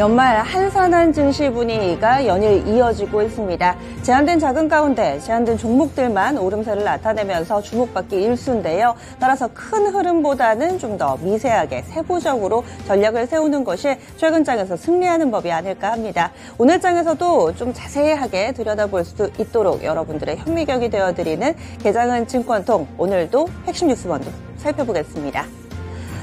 연말 한산한 증시 분위기가 연일 이어지고 있습니다. 제한된 자금 가운데 제한된 종목들만 오름세를 나타내면서 주목받기 일쑤인데요. 따라서 큰 흐름보다는 좀 더 미세하게 세부적으로 전략을 세우는 것이 최근 장에서 승리하는 법이 아닐까 합니다. 오늘 장에서도 좀 자세하게 들여다볼 수 있도록 여러분들의 현미경이 되어드리는 개장은 증권통, 오늘도 핵심 뉴스 먼저 살펴보겠습니다.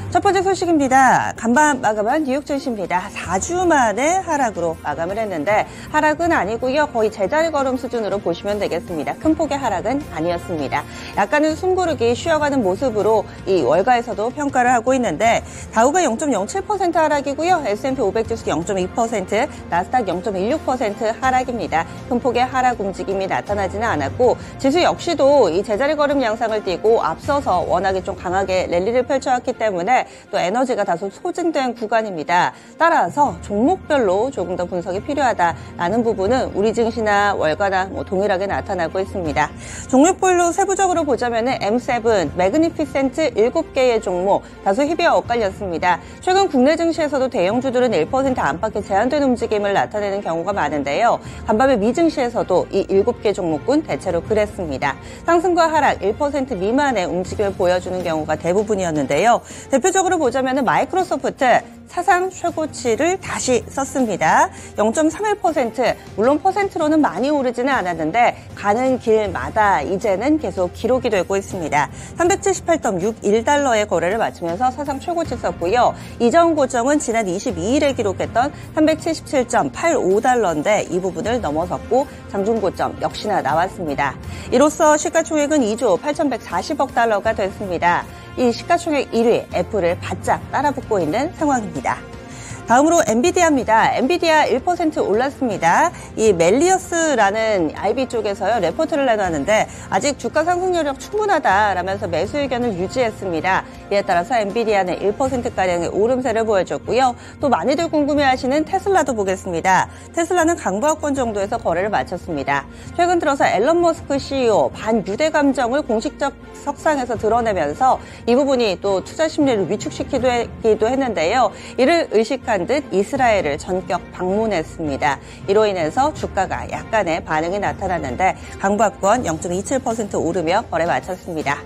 첫 번째 소식입니다. 간밤 마감한 뉴욕 증시입니다. 4주 만에 하락으로 마감을 했는데 하락은 아니고요. 거의 제자리 걸음 수준으로 보시면 되겠습니다. 큰 폭의 하락은 아니었습니다. 약간은 숨고르기 쉬어가는 모습으로 이 월가에서도 평가를 하고 있는데 다우가 0.07% 하락이고요. S&P 500 지수 0.2%, 나스닥 0.16% 하락입니다. 큰 폭의 하락 움직임이 나타나지는 않았고 지수 역시도 이 제자리 걸음 양상을 띠고 앞서서 워낙에 좀 강하게 랠리를 펼쳐왔기 때문에 또 에너지가 다소 소진된 구간입니다. 따라서 종목별로 조금 더 분석이 필요하다라는 부분은 우리 증시나 월가나 동일하게 나타나고 있습니다. 종목별로 세부적으로 보자면 M7, 매그니피센트 7개의 종목 다소 희비가 엇갈렸습니다. 최근 국내 증시에서도 대형주들은 1% 안팎의 제한된 움직임을 나타내는 경우가 많은데요. 간밤에 미 증시에서도 이 7개 종목군 대체로 그랬습니다. 상승과 하락 1% 미만의 움직임을 보여주는 경우가 대부분이었는데요. 대표적으로 보자면 마이크로소프트 사상 최고치를 다시 썼습니다. 0.31%, 물론 퍼센트로는 많이 오르지는 않았는데 가는 길마다 이제는 계속 기록이 되고 있습니다. 378.61달러의 거래를 마치면서 사상 최고치 썼고요. 이전 고점은 지난 22일에 기록했던 377.85달러인데 이 부분을 넘어섰고 장중 고점 역시나 나왔습니다. 이로써 시가총액은 2조 8,140억 달러가 됐습니다. 이 시가총액 1위 애플을 바짝 따라붙고 있는 상황입니다. 다음으로 엔비디아입니다. 엔비디아 1% 올랐습니다. 이 멜리어스라는 IB 쪽에서요 레포트를 내놨는데 아직 주가 상승 여력 충분하다라면서 매수 의견을 유지했습니다. 이에 따라서 엔비디아는 1%가량의 오름세를 보여줬고요. 또 많이들 궁금해하시는 테슬라도 보겠습니다. 테슬라는 강보합권 정도에서 거래를 마쳤습니다. 최근 들어서 앨런 머스크 CEO 반유대 감정을 공식적 석상에서 드러내면서 이 부분이 또 투자 심리를 위축시키기도 했는데요. 이를 의식한 듯 이스라엘을 전격 방문했습니다. 이로 인해서 주가가 약간의 반응이 나타났는데 강보합권 0.27% 오르며 거래 마쳤습니다.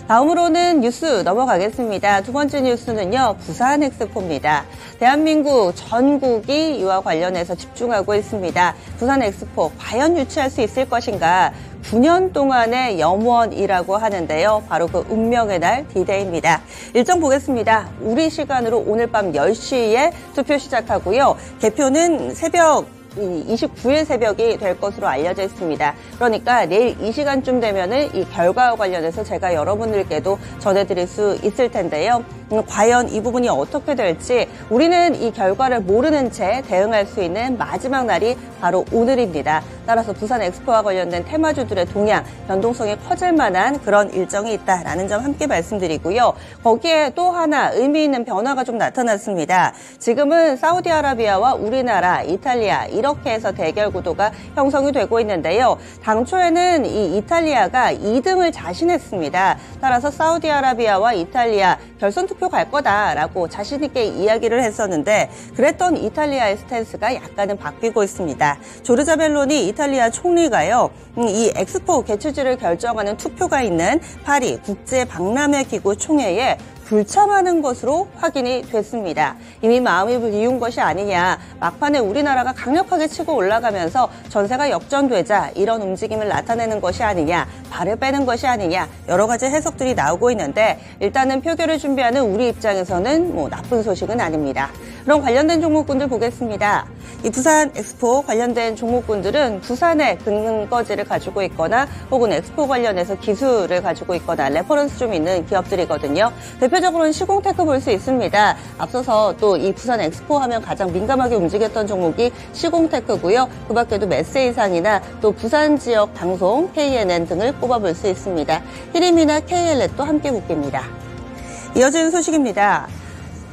다음으로는 뉴스 넘어가겠습니다. 두 번째 뉴스는요. 부산 엑스포입니다. 대한민국 전국이 이와 관련해서 집중하고 있습니다. 부산 엑스포 과연 유치할 수 있을 것인가? 9년 동안의 염원이라고 하는데요. 바로 그 운명의 날 D-Day입니다. 일정 보겠습니다. 우리 시간으로 오늘 밤 10시에 투표 시작하고요. 개표는 29일 새벽이 될 것으로 알려져 있습니다. 그러니까 내일 이 시간쯤 되면은 이 결과와 관련해서 제가 여러분들께도 전해드릴 수 있을 텐데요. 과연 이 부분이 어떻게 될지 우리는 이 결과를 모르는 채 대응할 수 있는 마지막 날이 바로 오늘입니다. 따라서 부산 엑스포와 관련된 테마주들의 동향, 변동성이 커질 만한 그런 일정이 있다라는 점 함께 말씀드리고요. 거기에 또 하나 의미 있는 변화가 좀 나타났습니다. 지금은 사우디아라비아와 우리나라, 이탈리아 이렇게 해서 대결 구도가 형성이 되고 있는데요. 당초에는 이 이탈리아가 2등을 자신했습니다. 따라서 사우디아라비아와 이탈리아 결선 투표 갈 거다라고 자신 있게 이야기를 했었는데 그랬던 이탈리아의 스탠스가 약간은 바뀌고 있습니다. 조르자 멜로니 이탈리아 총리가요. 이 엑스포 개최지를 결정하는 투표가 있는 파리 국제박람회 기구 총회에 불참하는 것으로 확인이 됐습니다. 이미 마음이 비운 것이 아니냐, 막판에 우리나라가 강력하게 치고 올라가면서 전세가 역전되자 이런 움직임을 나타내는 것이 아니냐, 발을 빼는 것이 아니냐 여러 가지 해석들이 나오고 있는데 일단은 표결을 준비하는 우리 입장에서는 나쁜 소식은 아닙니다. 그럼 관련된 종목군들 보겠습니다. 이 부산 엑스포 관련된 종목군들은 부산의 근거지를 가지고 있거나 혹은 엑스포 관련해서 기술을 가지고 있거나 레퍼런스 좀 있는 기업들이거든요. 대표적으로는 시공테크 볼 수 있습니다. 앞서서 또 이 부산 엑스포 하면 가장 민감하게 움직였던 종목이 시공테크고요. 그 밖에도 메세이상이나 또 부산 지역 방송, KNN 등을 꼽아볼 수 있습니다. 히림이나 KL넷도 함께 묶입니다. 이어지는 소식입니다.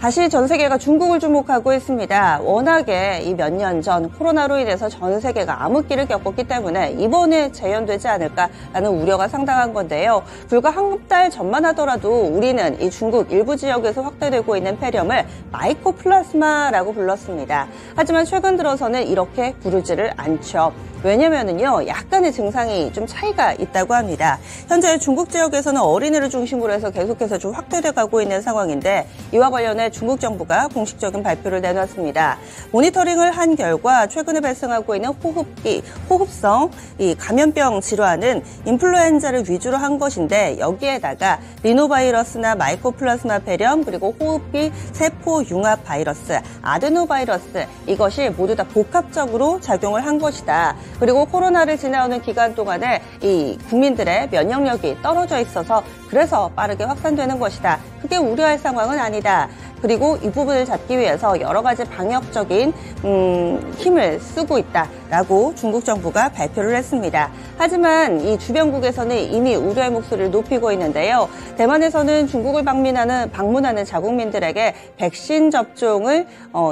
다시 전 세계가 중국을 주목하고 있습니다. 워낙에 이 몇 년 전 코로나로 인해서 전 세계가 암흑기를 겪었기 때문에 이번에 재현되지 않을까라는 우려가 상당한 건데요. 불과 한 달 전만 하더라도 우리는 이 중국 일부 지역에서 확대되고 있는 폐렴을 마이코플라스마라고 불렀습니다. 하지만 최근 들어서는 이렇게 부르지를 않죠. 왜냐면은요, 약간의 증상이 좀 차이가 있다고 합니다. 현재 중국 지역에서는 어린이를 중심으로 해서 계속해서 좀 확대돼 가고 있는 상황인데, 이와 관련해 중국 정부가 공식적인 발표를 내놨습니다. 모니터링을 한 결과 최근에 발생하고 있는 호흡성 이 감염병 질환은 인플루엔자를 위주로 한 것인데, 여기에다가 리노바이러스나 마이코플라스마 폐렴, 그리고 호흡기 세포 융합 바이러스, 아데노바이러스, 이것이 모두 다 복합적으로 작용을 한 것이다. 그리고 코로나를 지나오는 기간 동안에 이 국민들의 면역력이 떨어져 있어서 그래서 빠르게 확산되는 것이다. 크게 우려할 상황은 아니다. 그리고 이 부분을 잡기 위해서 여러 가지 방역적인 힘을 쓰고 있다라고 중국 정부가 발표를 했습니다. 하지만 이 주변국에서는 이미 우려의 목소리를 높이고 있는데요. 대만에서는 중국을 방문하는 자국민들에게 백신 접종을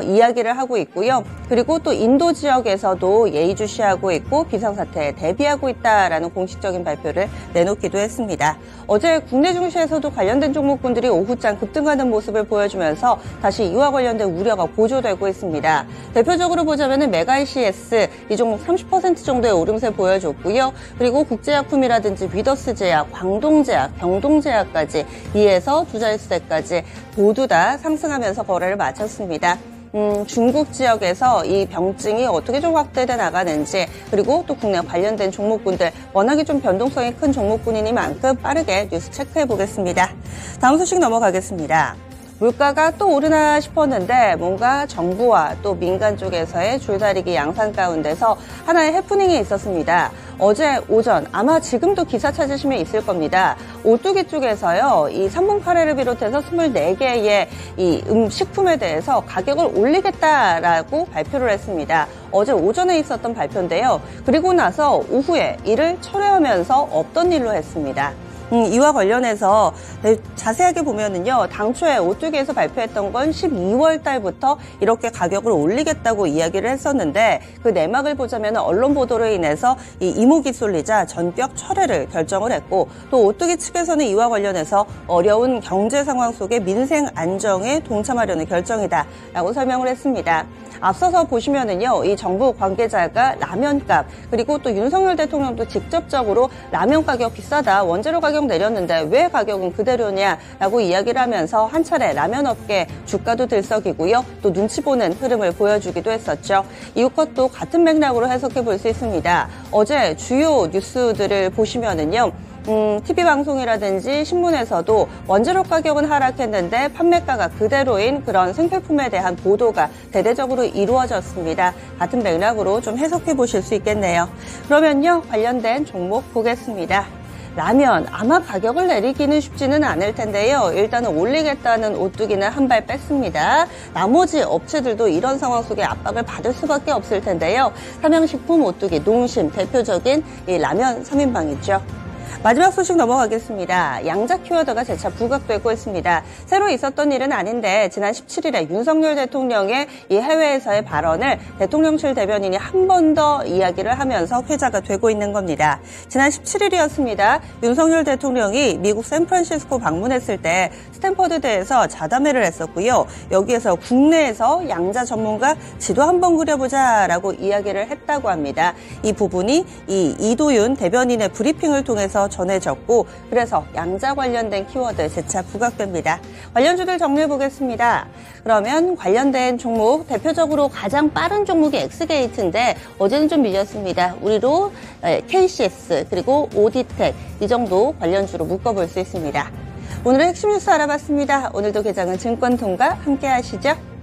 이야기를 하고 있고요. 그리고 또 인도 지역에서도 예의주시하고 있고 비상사태에 대비하고 있다라는 공식적인 발표를 내놓기도 했습니다. 어제 국내 증시에서도 관련된 종목군들이 오후장 급등하는 모습을 보여주면서 다시 이와 관련된 우려가 고조되고 있습니다. 대표적으로 보자면 메가이CS 이 종목 30% 정도의 오름세 보여줬고요. 그리고 국제약품이라든지 위더스제약, 광동제약, 병동제약까지 2에서 두 자릿수대까지 모두 다 상승하면서 거래를 마쳤습니다. 중국 지역에서 이 병증이 어떻게 좀 확대돼 나가는지, 그리고 또 국내 관련된 종목군들, 워낙에 좀 변동성이 큰 종목군이니만큼 빠르게 뉴스 체크해 보겠습니다. 다음 소식 넘어가겠습니다. 물가가 또 오르나 싶었는데 뭔가 정부와 또 민간 쪽에서의 줄다리기 양상 가운데서 하나의 해프닝이 있었습니다. 어제 오전, 아마 지금도 기사 찾으시면 있을 겁니다. 오뚜기 쪽에서요, 이 3분 카레를 비롯해서 24개의 이 식품에 대해서 가격을 올리겠다라고 발표를 했습니다. 어제 오전에 있었던 발표인데요. 그리고 나서 오후에 이를 철회하면서 없던 일로 했습니다. 이와 관련해서 자세하게 보면은요, 당초에 오뚜기에서 발표했던 건 12월 달부터 이렇게 가격을 올리겠다고 이야기를 했었는데, 그 내막을 보자면 언론 보도로 인해서 이 이목이 쏠리자 전격 철회를 결정을 했고, 또 오뚜기 측에서는 이와 관련해서 어려운 경제 상황 속에 민생 안정에 동참하려는 결정이다라고 설명을 했습니다. 앞서서 보시면은요, 이 정부 관계자가 라면값, 그리고 또 윤석열 대통령도 직접적으로 라면 가격 비싸다, 원재료 가격 내렸는데 왜 가격은 그대로냐라고 이야기를 하면서 한 차례 라면 업계 주가도 들썩이고요, 또 눈치 보는 흐름을 보여주기도 했었죠. 이것도 같은 맥락으로 해석해 볼 수 있습니다. 어제 주요 뉴스들을 보시면은요, TV방송이라든지 신문에서도 원재료 가격은 하락했는데 판매가가 그대로인 그런 생필품에 대한 보도가 대대적으로 이루어졌습니다. 같은 맥락으로 좀 해석해 보실 수 있겠네요. 그러면요, 관련된 종목 보겠습니다. 라면, 아마 가격을 내리기는 쉽지는 않을 텐데요. 일단은 올리겠다는 오뚜기는 한 발 뺐습니다. 나머지 업체들도 이런 상황 속에 압박을 받을 수밖에 없을 텐데요. 삼양식품, 오뚜기, 농심, 대표적인 이 라면 3인방이죠. 마지막 소식 넘어가겠습니다. 양자 키워드가 재차 부각되고 있습니다. 새로 있었던 일은 아닌데 지난 17일에 윤석열 대통령의 이 해외에서의 발언을 대통령실 대변인이 한 번 더 이야기를 하면서 회자가 되고 있는 겁니다. 지난 17일이었습니다. 윤석열 대통령이 미국 샌프란시스코 방문했을 때 스탠퍼드대에서 자담회를 했었고요. 여기에서 국내에서 양자 전문가 지도 한번 그려보자라고 이야기를 했다고 합니다. 이 부분이 이 이도윤 대변인의 브리핑을 통해서 전해졌고, 그래서 양자 관련된 키워드 재차 부각됩니다. 관련주들 정리해 보겠습니다. 그러면 관련된 종목, 대표적으로 가장 빠른 종목이 엑스게이트인데 어제는 좀 밀렸습니다. 우리로 KCS 그리고 오디텍, 이 정도 관련주로 묶어볼 수 있습니다. 오늘의 핵심 뉴스 알아봤습니다. 오늘도 개장은 증권통과 함께 하시죠.